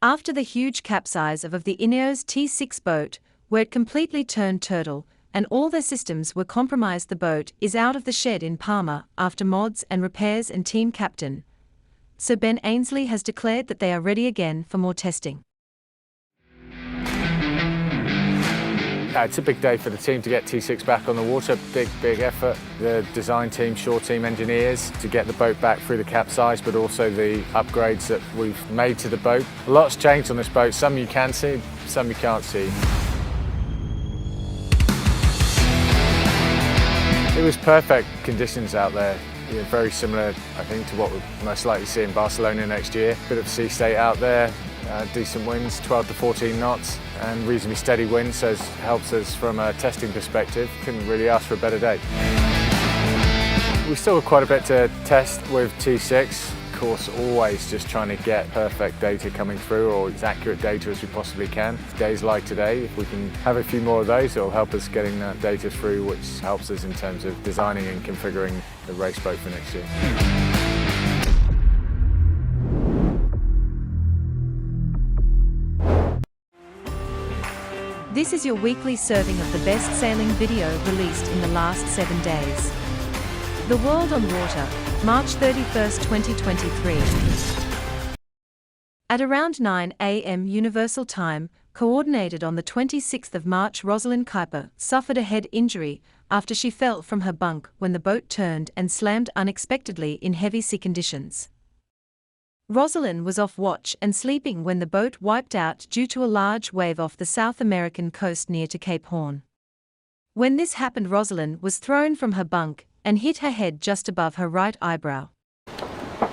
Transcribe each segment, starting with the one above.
after the huge capsize of the Ineos T6 boat, where it completely turned turtle, and all their systems were compromised. The boat is out of the shed in Palma after mods and repairs, and team captain Sir Ben Ainslie has declared that they are ready again for more testing. It's a big day for the team to get T6 back on the water. Big effort. The design team, shore team engineers to get the boat back through the capsize, but also the upgrades that we've made to the boat. A lot's changed on this boat. Some you can see, some you can't see. It was perfect conditions out there. Very similar, I think, to what we'll most likely see in Barcelona next year. Bit of sea state out there, decent winds, 12 to 14 knots, and reasonably steady winds, so it helps us from a testing perspective. Couldn't really ask for a better day. We still have quite a bit to test with T6. Of course, always just trying to get perfect data coming through, or as accurate data as we possibly can. Days like today, if we can have a few more of those, it'll help us getting that data through, which helps us in terms of designing and configuring the race boat for next year. This is your weekly serving of the best sailing video released in the last 7 days. The World on Water, March 31st, 2023. At around 9 a.m. Universal Time, coordinated on the 26th of March, Rosalin Kuiper suffered a head injury after she fell from her bunk when the boat turned and slammed unexpectedly in heavy sea conditions. Rosalin was off watch and sleeping when the boat wiped out due to a large wave off the South American coast near to Cape Horn. When this happened, Rosalin was thrown from her bunk and hit her head just above her right eyebrow.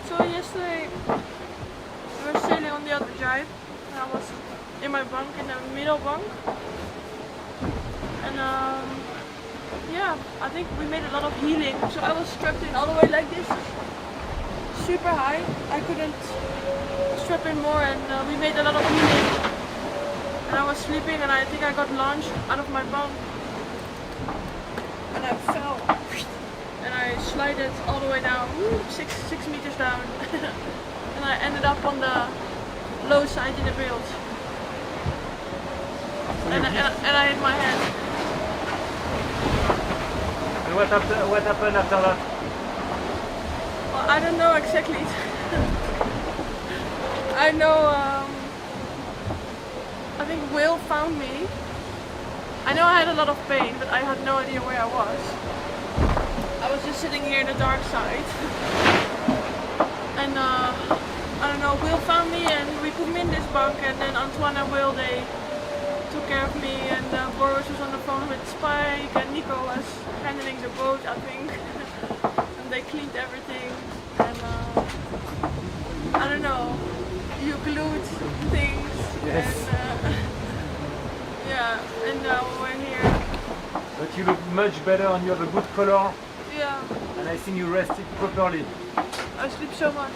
So yesterday we were sailing on the other drive and I was in my bunk, in the middle bunk, and yeah, I think we made a lot of heeling, so I was strapped in all the way like this, super high. I couldn't strap in more, and we made a lot of heeling, and I was sleeping and I think I got launched out of my bunk and I fell. And I slided all the way down, 6 meters down, and I ended up on the low side in the bilge. And I hit my head. And what happened after that? Well, I don't know exactly. I know, I think Will found me. I know I had a lot of pain, but I had no idea where I was. I was just sitting here in the dark side, and I don't know, Will found me and we put me in this bunk, and then Antoine and Will, they took care of me, and Boris was on the phone with Spike, and Nico was handling the boat, I think, and they cleaned everything, and I don't know, you glued things, yes. And yeah, and now we're here. But you look much better and you have a good color. Yeah. And I think you rested properly. I sleep so much.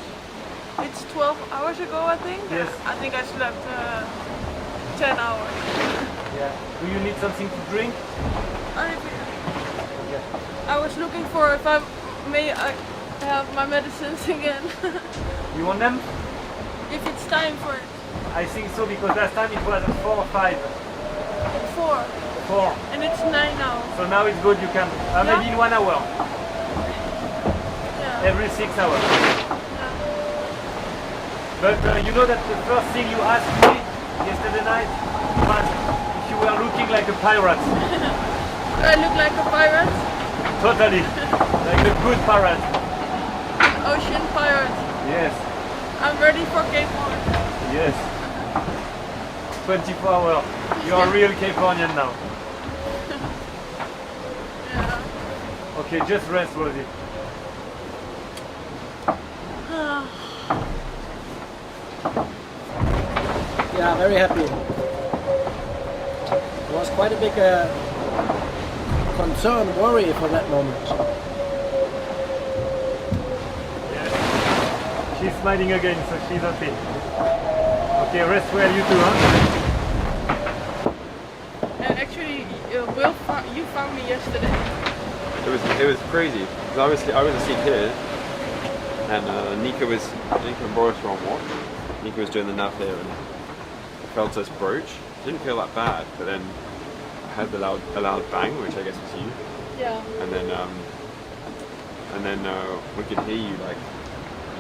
It's 12 hours ago, I think. Yes. I think I slept 10 hours. Yeah. Do you need something to drink? Okay. I was looking for if I may have my medicines again. You want them? If it's time for it. I think so, because last time it was at 4 or 5. 4. 4. And it's 9 now. So now it's good, you can, maybe in 1 hour. Yeah. Every 6 hours. Yeah. But you know that the first thing you asked me yesterday night was if you were looking like a pirate. Do I look like a pirate? Totally. Like a good pirate. Ocean pirate. Yes. I'm ready for Cape Horn. Yes. 24 hours. You're a real Cape Hornian now. Yeah. Okay, just rest, Rosie. Yeah, very happy. It was quite a big concern, worry for that moment. Yes. She's smiling again, so she's happy. Okay, rest well, you too, huh? Actually, Will, you found me yesterday. It was crazy because I was asleep here, and Nico and Boris were on watch. Nico was doing the nav here, and felt us broach. It didn't feel that bad, but then I heard the loud bang, which I guess was you. Yeah. And then we could hear you like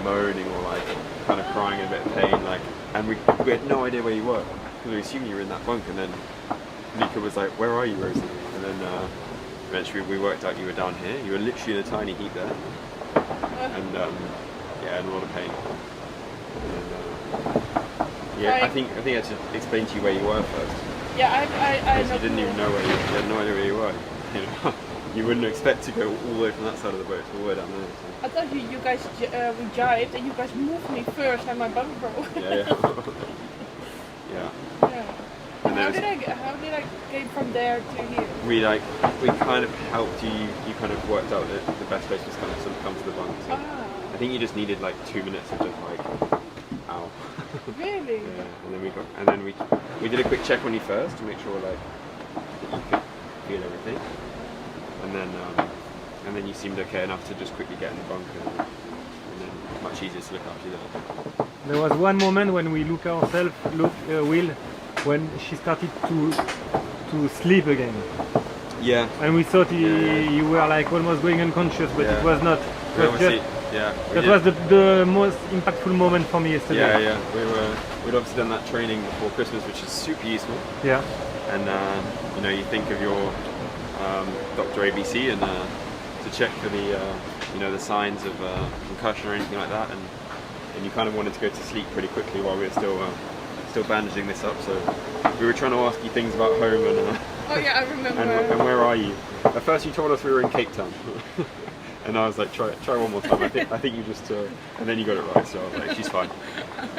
moaning or like kind of crying in a bit of pain, like, and we had no idea where you were because we assumed you were in that bunk. And then Mika was like, "Where are you, Rosie?" And then eventually we worked out you were down here. You were literally in a tiny heap there, and yeah, in a lot of pain. And, yeah, I think I had to explain to you where you were first. Yeah, I because you didn't even know you had no idea where you were. You know, you wouldn't expect to go all the way from that side of the boat all the way down there. So. I thought you guys we jived and you guys moved me first and my bunk broke. Yeah. Yeah. Yeah. And How did I get from there to here? We kind of helped you. You kind of worked out that the best place was kind of sort of come to the bunk. So I think you just needed like 2 minutes of just like, ow. Really? Yeah. And then we did a quick check on you first to make sure like that you could feel everything. And then you seemed okay enough to just quickly get in the bunk, and then much easier to look after you there. There was one moment when we look Will, when she started to sleep again. Yeah. And we thought you were like almost going unconscious, but it was not. That was the most impactful moment for me yesterday. Yeah. We'd obviously done that training before Christmas, which is super useful. Yeah. And you know, you think of your Dr. ABC and to check for the the signs of concussion or anything like that, and you kind of wanted to go to sleep pretty quickly while we were still bandaging this up. So we were trying to ask you things about home and oh yeah, I remember. and where are you? At first you told us we were in Cape Town. And I was like, try one more time. I think you just, and then you got it right. So I was like, she's fine.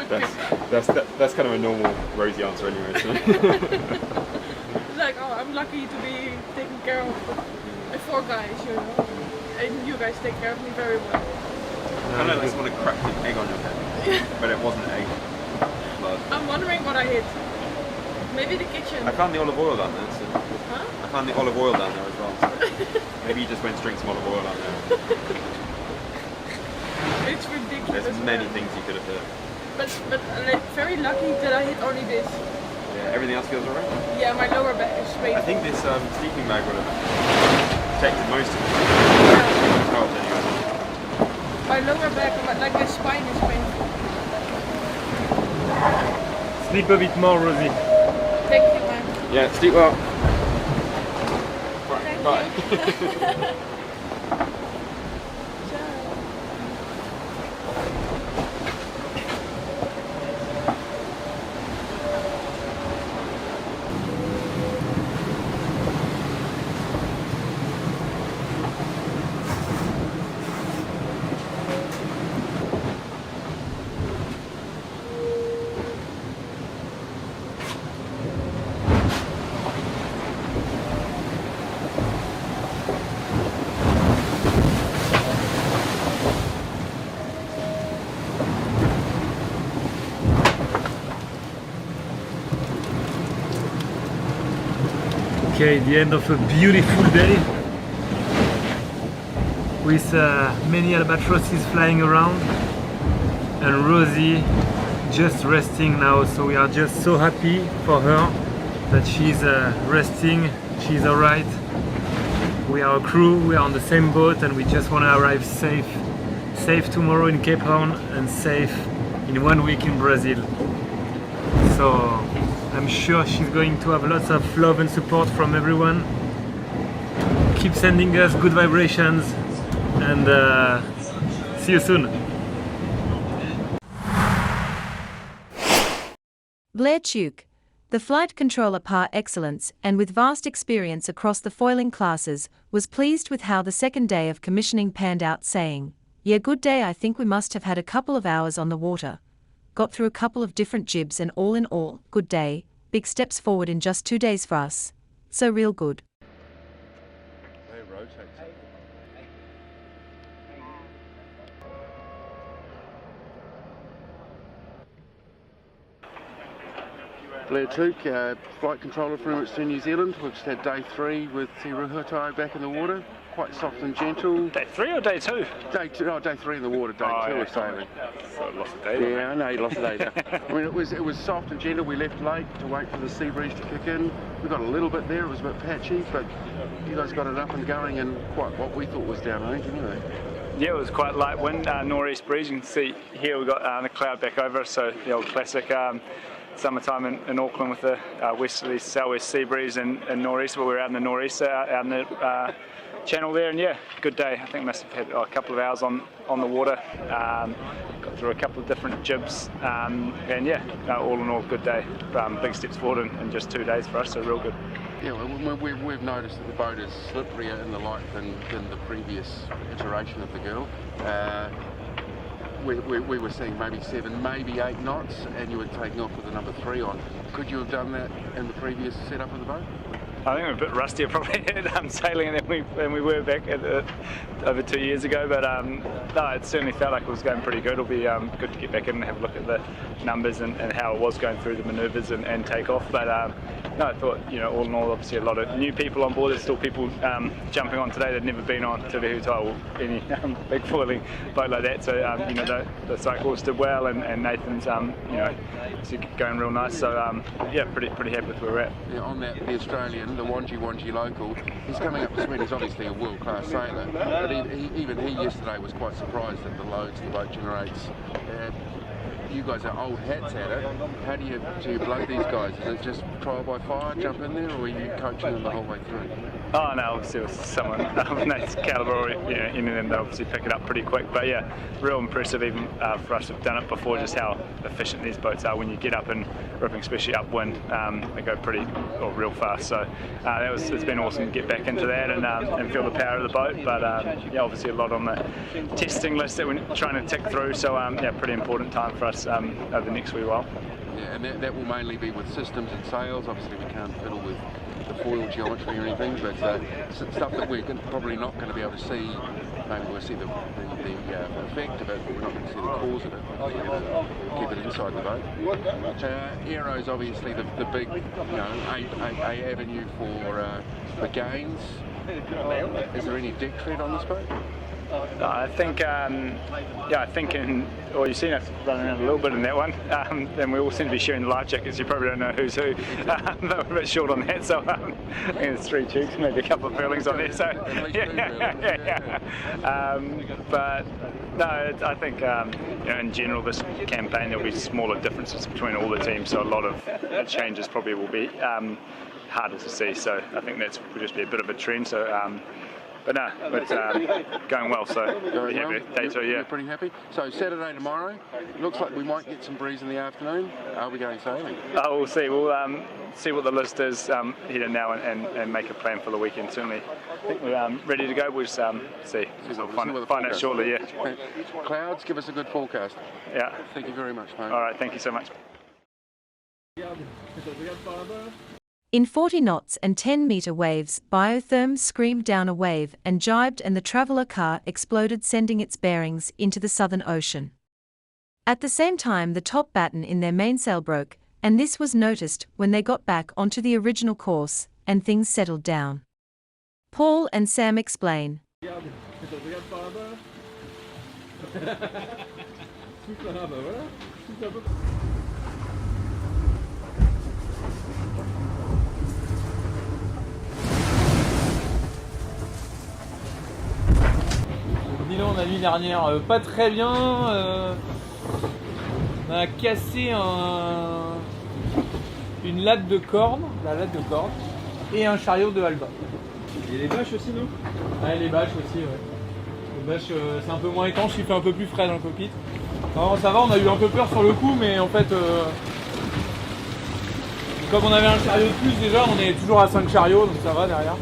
That's kind of a normal Rosie answer anyway. So. Like, oh, I'm lucky to be taken care of by 4 guys, you know, and you guys take care of me very well. I know, like someone had cracked an egg on your head, but it wasn't an egg. But I'm wondering what I hit. Maybe the kitchen. I found the olive oil down there. So. Huh? I found the olive oil down there as well. So. Maybe you just went to drink some olive oil down there. It's ridiculous. There's many things you could have hit. But like, very lucky that I hit only this. Yeah, everything else feels alright? Yeah, my lower back is straight. I think this sleeping bag would have protected most of it. Yeah. Oh, anyway. My lower back, like my spine is painful. Sleep a bit more, Rosie. Thank you, man. Yeah, sleep well. Thank Bye. you. Okay, the end of a beautiful day with many albatrosses flying around and Rosie just resting now, so we are just so happy for her that she's resting, she's alright. We are a crew, we are on the same boat and we just want to arrive safe tomorrow in Cape Town and safe in 1 week in Brazil. So I'm sure she's going to have lots of love and support from everyone. Keep sending us good vibrations and see you soon. Blair Tuke, the flight controller par excellence and with vast experience across the foiling classes, was pleased with how the second day of commissioning panned out, saying, "Yeah, good day. I think we must have had a couple of hours on the water. Got through a couple of different jibs and all in all, good day. Big steps forward in just 2 days for us. So real good." They rotate. Blair Tuke, flight controller for Emirates to New Zealand. We've just had day 3 with Te Ruhutai back in the water. quite soft and gentle. Day 3 or day 2? Day 2, no, day 3 in the water, day 2 of sailing. So lost a day. Yeah, I know, you lost a day. I mean, it was soft and gentle. We left late to wait for the sea breeze to kick in. We got a little bit there, it was a bit patchy, but you guys got it up and going in quite what we thought was downrange anyway. Yeah, it was quite light wind, northeast breeze. You can see here we've got the cloud back over, so the old classic summertime in Auckland with the westerly southwest sea breeze and northeast, but we're out in the northeast, out in the channel there, and yeah, good day. I think must have had a couple of hours on the water, got through a couple of different jibs, and yeah, all in all, good day. Big steps forward in just 2 days for us, so real good. Yeah, well, we've noticed that the boat is slipperier in the light than the previous iteration of the girl. We were seeing maybe 7, maybe 8 knots, and you were taking off with the number 3 on. Could you have done that in the previous setup of the boat? I think we're a bit rustier probably at sailing than we were back over 2 years ago, but no, it certainly felt like it was going pretty good. It'll be good to get back in and have a look at the numbers and how it was going through the manoeuvres and take off. But no, I thought, you know, all in all, obviously a lot of new people on board. There's still people jumping on today that had never been on Te Rehu Tai or any big foiling boat like that. So you know, the cyclists did well, and Nathan's you know, going real nice. So yeah, pretty happy with where we're at. Yeah, on that, the Australian, the Wanji local, he's coming up to speed. He's obviously a world-class sailor, but even he yesterday was quite surprised at the loads the boat generates. You guys are old hats at it. How do you blow these guys? Is it just trial by fire, jump in there, or are you coaching them the whole way through? Oh no, obviously with someone of Nate's calibre, or you know, any of them, they obviously pick it up pretty quick. But yeah, real impressive even for us who've done it before, just how efficient these boats are when you get up and ripping, especially upwind. They go real fast. So it's been awesome to get back into that and feel the power of the boat. But yeah, obviously a lot on the testing list that we're trying to tick through. So yeah, pretty important time for us over the next wee while. Yeah, and that will mainly be with systems and sails. Obviously we can't fiddle with the foil geometry or anything, but stuff that we're probably not going to be able to see. Maybe we'll see the effect of it, but we're not going to see the cause of it. We're going to keep it inside the boat. Aero's obviously the big, you know, a avenue for gains. Is there any deck tread on this boat? I think, yeah, I think you've seen us running around a little bit in that one, and we all seem to be sharing the life jackets. You probably don't know who's who, but we're a bit short on that, so I think there's 3 Tukes, maybe a couple of furlings on there, so yeah. But no, I think, you know, in general this campaign there'll be smaller differences between all the teams, so a lot of changes probably will be harder to see, so I think that's will just be a bit of a trend. So. But no, it's going well, so pretty happy. Day 2, yeah. You're pretty happy? So Saturday tomorrow, looks like we might get some breeze in the afternoon. Are we going sailing? Oh, we'll see. We'll see what the list is here now and make a plan for the weekend. Certainly, I think we're ready to go. We'll just see. We'll find out shortly, yeah. Clouds, give us a good forecast. Yeah. Thank you very much, mate. All right, thank you so much. In 40 knots and 10-metre waves, Biotherm screamed down a wave and jibed, and the traveller car exploded, sending its bearings into the Southern Ocean. At the same time, the top batten in their mainsail broke, and this was noticed when they got back onto the original course and things settled down. Paul and Sam explain. Bilan la nuit dernière, pas très bien. On a cassé une latte de corde, et un chariot de Alba. Et les bâches aussi, non? Ouais, les bâches aussi, ouais. Les bâches, c'est un peu moins étanche, il fait un peu plus frais dans le cockpit. Alors, ça va, on a eu un peu peur sur le coup, mais en fait, comme on avait un chariot de plus déjà, on est toujours à 5 chariots, donc ça va derrière.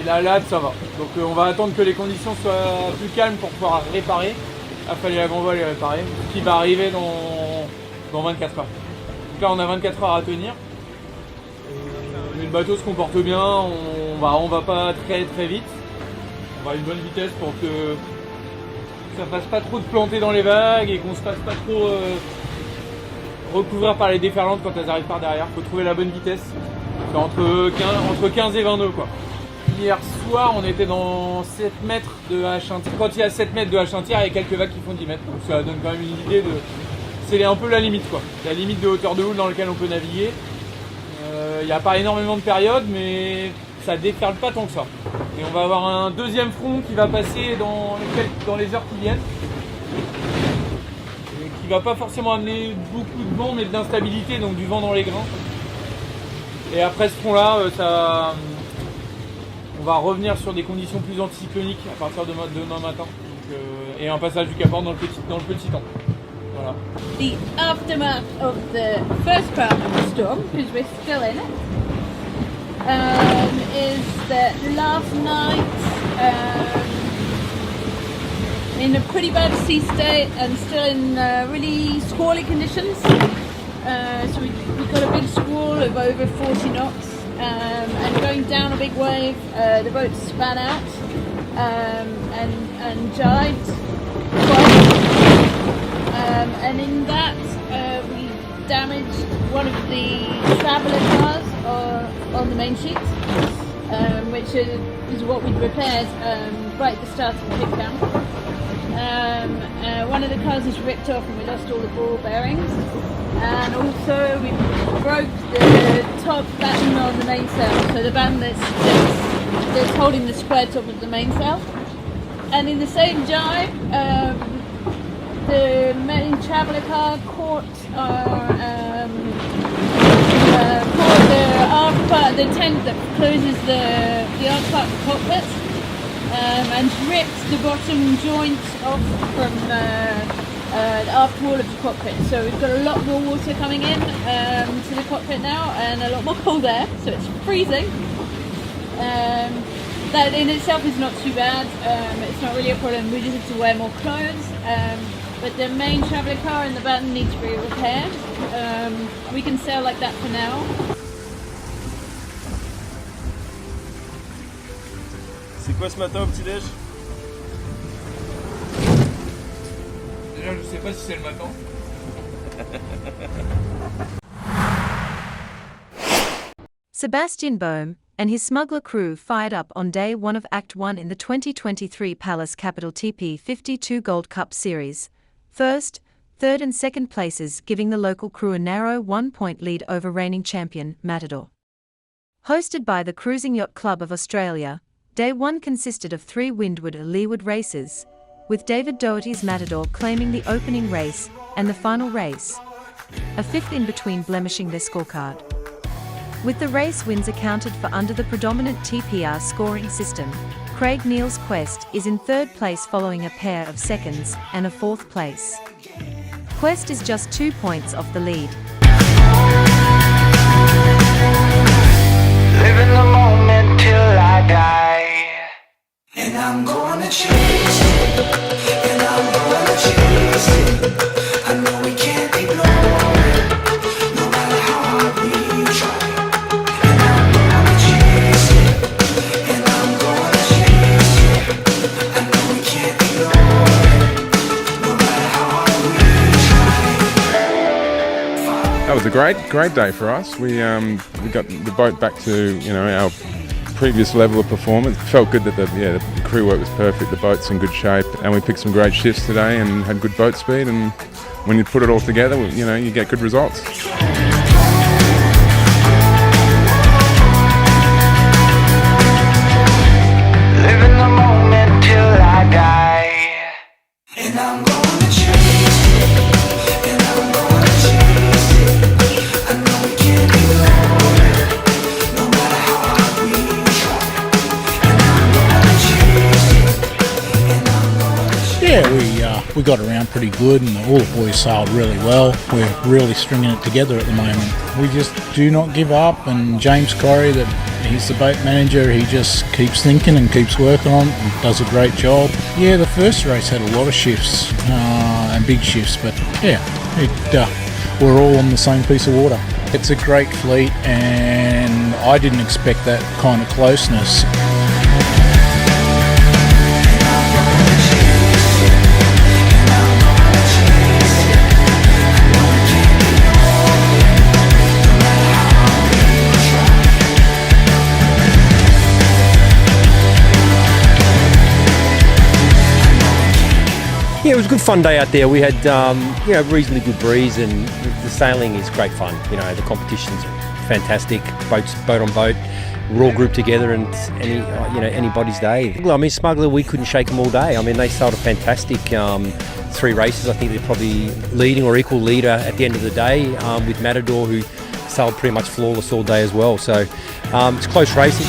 La latte, ça va. Donc on va attendre que les conditions soient plus calmes pour pouvoir réparer. Il a fallu la grand voile et réparer, qui va arriver dans 24 heures. Donc là on a 24 heures à tenir. Mais le bateau se comporte bien, on va pas très vite. On va à une bonne vitesse pour que ça fasse pas trop de planter dans les vagues et qu'on se fasse pas trop recouvrir par les déferlantes quand elles arrivent par derrière. Faut trouver la bonne vitesse. C'est entre 15 et 20 nœuds quoi. Hier soir on était dans 7 mètres de hache un tiers. Quand il y a 7 mètres de hache un tiers, il y a quelques vagues qui font 10 mètres. Donc ça donne quand même une idée de... C'est un peu la limite quoi. La limite de hauteur de houle dans laquelle on peut naviguer. Il n'y a pas énormément de périodes mais ça déferle pas tant que ça. Et on va avoir un deuxième front qui va passer dans les heures qui viennent. Et qui va pas forcément amener beaucoup de vent mais de l'instabilité, donc du vent dans les grains. Et après ce front-là, on va revenir sur des conditions plus anticycloniques à partir de demain matin. Donc, et un passage du Cap Horn dans le petit temps. Voilà. The aftermath of the first part of the storm, because we're still in it, is that last night, in a pretty bad sea state and still in really squally conditions. So we got a big squall of over 40 knots and going down a big wave, the boat span out and jibed twice. And in that we damaged one of the traveller cars on the main sheet, which is what we'd repaired right at the start of the pit camp. One of the cars is ripped off and we lost all the ball bearings. And also we broke the top batten on the mainsail, so the batten that's holding the square top of the mainsail. And in the same jibe, the main traveller car caught the aft part, the tent that closes the aft part of the cockpit, and ripped the bottom joint off from the aft wall of the cockpit. So we've got a lot more water coming in to the cockpit now and a lot more cold air, so it's freezing. That in itself is not too bad, it's not really a problem, we just have to wear more clothes. But the main traveller car and the batten need to be repaired. We can sail like that for now. C'est quoi ce matin au petit-déj? Déjà, je sais pas si c'est le matin. Sebastian Boehm and his smuggler crew fired up on day 1 of Act 1 in the 2023 Palace Capital TP52 Gold Cup Series. First, third and second places giving the local crew a narrow 1-point lead over reigning champion, Matador. Hosted by the Cruising Yacht Club of Australia, Day 1 consisted of 3 windward-leeward races, with David Doherty's Matador claiming the opening race and the final race, a fifth in between blemishing their scorecard. With the race wins accounted for under the predominant TPR scoring system, Craig Neal's Quest is in third place following a pair of seconds and a fourth place. Quest is just 2 points off the lead. Living the moment till I die, and I'm gonna chase it, and I'm gonna chase it. I know we can't ignore it, no matter how hard we try. And I'm gonna chase it, and I'm gonna chase it. I know we can't ignore it, no matter how hard we try. That was a great day for us. We got the boat back to our previous level of performance. It felt good that the crew work was perfect, the boat's in good shape, and we picked some great shifts today and had good boat speed, and when you put it all together, you get good results. Living the moment till I die, and I'm gonna chase it, and I'm gonna chase it. I know we can't ignore it, no matter how hard we try. And I'm gonna chase it, and I'm gonna chase it. Yeah, we got around pretty good and all the boys sailed really well. We're really stringing it together at the moment. We just do not give up, and James Corey, he's the boat manager, he just keeps thinking and keeps working on it and does a great job. Yeah, the first race had a lot of shifts and big shifts, but yeah, we're all on the same piece of water. It's a great fleet and I didn't expect that kind of closeness. a good fun day out there. We had reasonably good breeze, and the sailing is great fun. The competition's fantastic. Boat on boat. We're all grouped together, and anybody's day. Well, I mean, Smuggler, we couldn't shake them all day. I mean, they sailed a fantastic 3 races. I think they're probably leading or equal leader at the end of the day, with Matador, who sailed pretty much flawless all day as well. So it's close racing.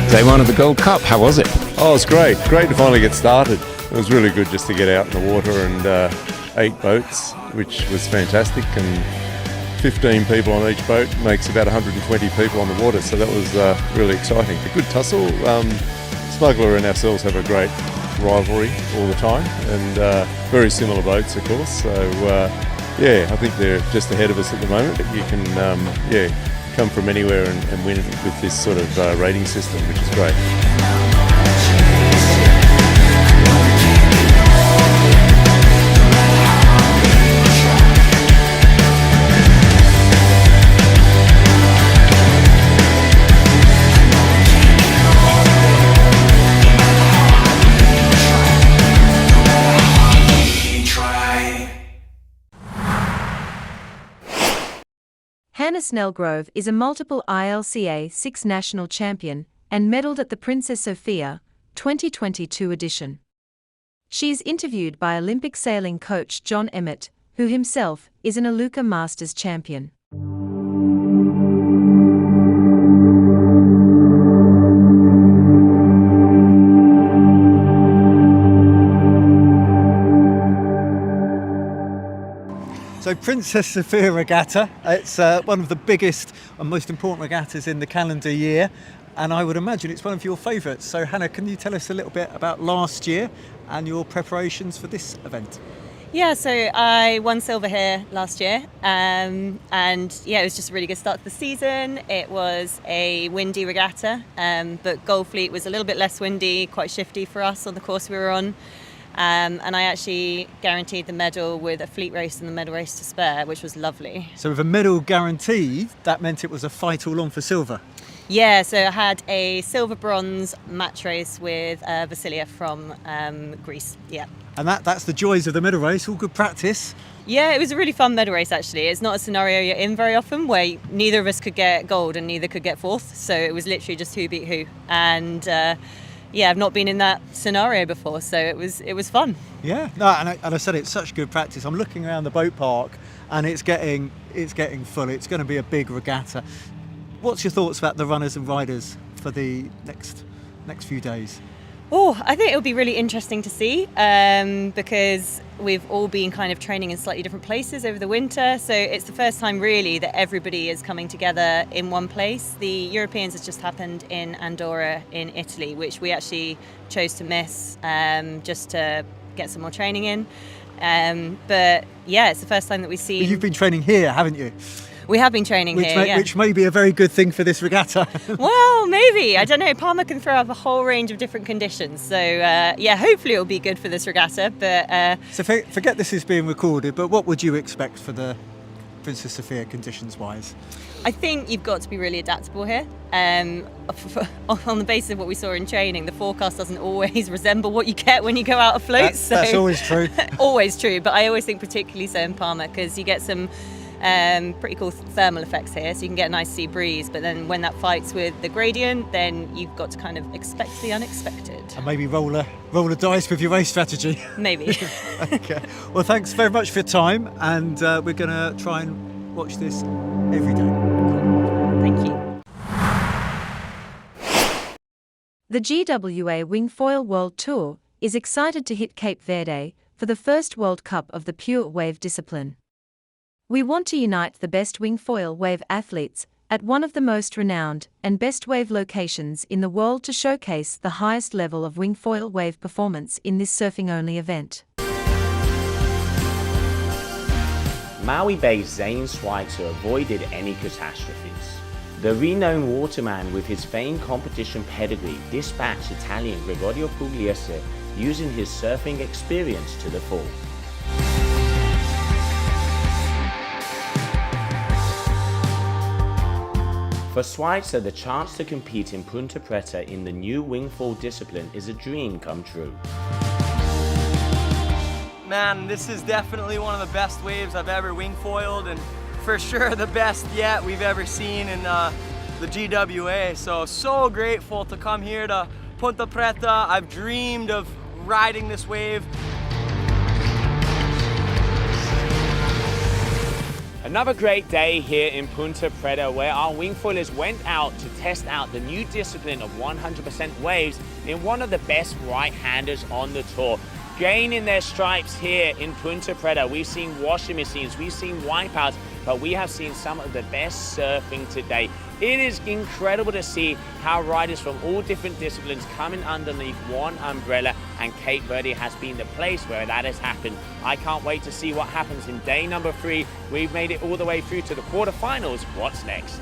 Day 1 of the Gold Cup, how was it? Oh, it's great. Great to finally get started. It was really good just to get out in the water, and 8 boats, which was fantastic, and 15 people on each boat makes about 120 people on the water, so that was really exciting. A good tussle. Smuggler and ourselves have a great rivalry all the time, and very similar boats, of course. So I think they're just ahead of us at the moment. You can come from anywhere and win with this sort of rating system, which is great. Hannah Snellgrove is a multiple ILKA 6 national champion and medalled at the Princess Sophia 2022 edition. She is interviewed by Olympic sailing coach John Emmett, who himself is an ILKA Masters champion. So Princess Sophia Regatta, it's one of the biggest and most important regattas in the calendar year, and I would imagine it's one of your favourites. So Hannah, can you tell us a little bit about last year and your preparations for this event? Yeah, so I won silver here last year, and it was just a really good start to the season. It was a windy regatta, but Goldfleet was a little bit less windy, quite shifty for us on the course we were on. And I actually guaranteed the medal with a fleet race and the medal race to spare, which was lovely. So with a medal guaranteed, that meant it was a fight all on for silver? Yeah, so I had a silver-bronze match race with Vasilia from Greece, yeah. And that's the joys of the medal race, all good practice. Yeah, it was a really fun medal race actually. It's not a scenario you're in very often where neither of us could get gold and neither could get fourth, so it was literally just who beat who. And I've not been in that scenario before, so it was fun. Yeah, no, and I said it's such good practice. I'm looking around the boat park, and it's getting full. It's going to be a big regatta. What's your thoughts about the runners and riders for the next few days? Oh, I think it'll be really interesting to see because we've all been kind of training in slightly different places over the winter. So it's the first time really that everybody is coming together in one place. The Europeans has just happened in Andorra in Italy, which we actually chose to miss just to get some more training in. But yeah, it's the first time that we've seen... But you've been training here, haven't you? We have been training here, which may be a very good thing for this regatta. Well, maybe. I don't know. Palma can throw up a whole range of different conditions. So, hopefully it'll be good for this regatta. But So forget this is being recorded, but what would you expect for the Princess Sophia conditions-wise? I think you've got to be really adaptable here. On the basis of what we saw in training, the forecast doesn't always resemble what you get when you go out afloat. That's always true. Always true. But I always think particularly so in Palma because you get some... pretty cool thermal effects here, so you can get a nice sea breeze, but then when that fights with the gradient, then you've got to kind of expect the unexpected. And maybe roll a dice with your race strategy. Maybe. Okay. Well, thanks very much for your time, and we're going to try and watch this every day. Thank you. The GWA Wingfoil World Tour is excited to hit Cape Verde for the first World Cup of the pure wave discipline. We want to unite the best wingfoil wave athletes at one of the most renowned and best wave locations in the world to showcase the highest level of wingfoil wave performance in this surfing-only event. Maui Bay's Zane Schweitzer avoided any catastrophes. The renowned waterman with his famed competition pedigree dispatched Italian Gregorio Pugliese using his surfing experience to the full. For Schweitzer, the chance to compete in Punta Preta in the new wingfoil discipline is a dream come true. Man, this is definitely one of the best waves I've ever wingfoiled, and for sure the best yet we've ever seen in the GWA. So grateful to come here to Punta Preta. I've dreamed of riding this wave. Another great day here in Punta Preta, where our wingfoilers went out to test out the new discipline of 100% waves in one of the best right-handers on the tour. Gaining their stripes here in Punta Preta. We've seen washing machines, we've seen wipeouts, but we have seen some of the best surfing today. It is incredible to see how riders from all different disciplines coming underneath one umbrella, and Cape Verde has been the place where that has happened. I can't wait to see what happens in day number 3. We've made it all the way through to the quarterfinals. What's next?